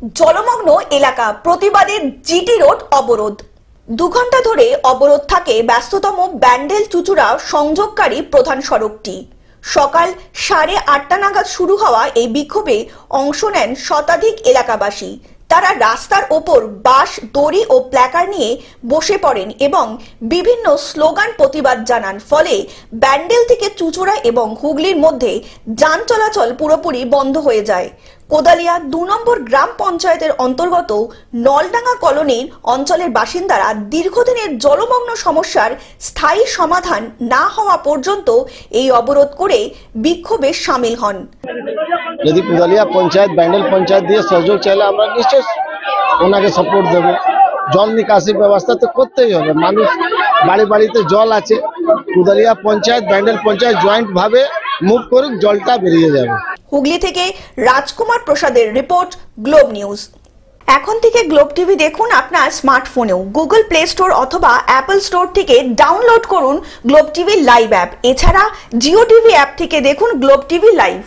জলমগ্ন এলাকা, প্রতিবাদে জিটি রোড অবরোধ। 2 ঘন্টা ধরে অবরোধ থাকে ব্যস্ততম ব্যান্ডেল চুচুড়া সংযোগকারী প্রধান সড়কটি। সকাল 8:30 নাগাদ শুরু হওয়া এই বিক্ষোভে অংশ নেন শতাধিক এলাকাবাসী। তারা রাস্তার ওপর বাঁশ, দড়ি ও প্ল্যাকার্ড নিয়ে বসে পড়েন এবং বিভিন্ন স্লোগান প্রতিবাদ জানান। ফলে ব্যান্ডেল থেকে চুচুড়া এবং হুগলির মধ্যে যান চলাচল পুরোপুরি বন্ধ হয়ে যায়। কোদালিয়া 2 নম্বর গ্রাম পঞ্চায়েতের অন্তর্গত নলডাঙ্গা কলোনির অঞ্চলের বাসিন্দারা দীর্ঘদিনের জলমগ্ন সমস্যার স্থায়ী সমাধান না হওয়া পর্যন্ত এই অবরোধ করে বিক্ষোভে সামিল হন। যদি কোদালিয়া পঞ্চায়েত, ব্যান্ডেল পঞ্চায়েত দিয়ে সহযোগ চাইলে আমরা নিশ্চয় ওনাকে সাপোর্ট দেব। জল নিকাশি ব্যবস্থা তো করতেই হবে, মানুষ বাড়ি বাড়িতে জল আছে। কোদালিয়া পঞ্চায়েত, ব্যান্ডেল পঞ্চায়েত জয়েন্ট ভাবে মুভ করুক, জলটা বেরিয়ে যাবে। হুগলি থেকে রাজকুমার প্রসাদের রিপোর্ট, গ্লোব নিউজ। এখন থেকে গ্লোব টিভি দেখুন আপনার স্মার্টফোনেও। গুগল প্লে স্টোর অথবা অ্যাপল স্টোর থেকে ডাউনলোড করুন গ্লোব টিভি লাইভ অ্যাপ। এছাড়া জিও টিভি অ্যাপ থেকে দেখুন গ্লোব টিভি লাইভ।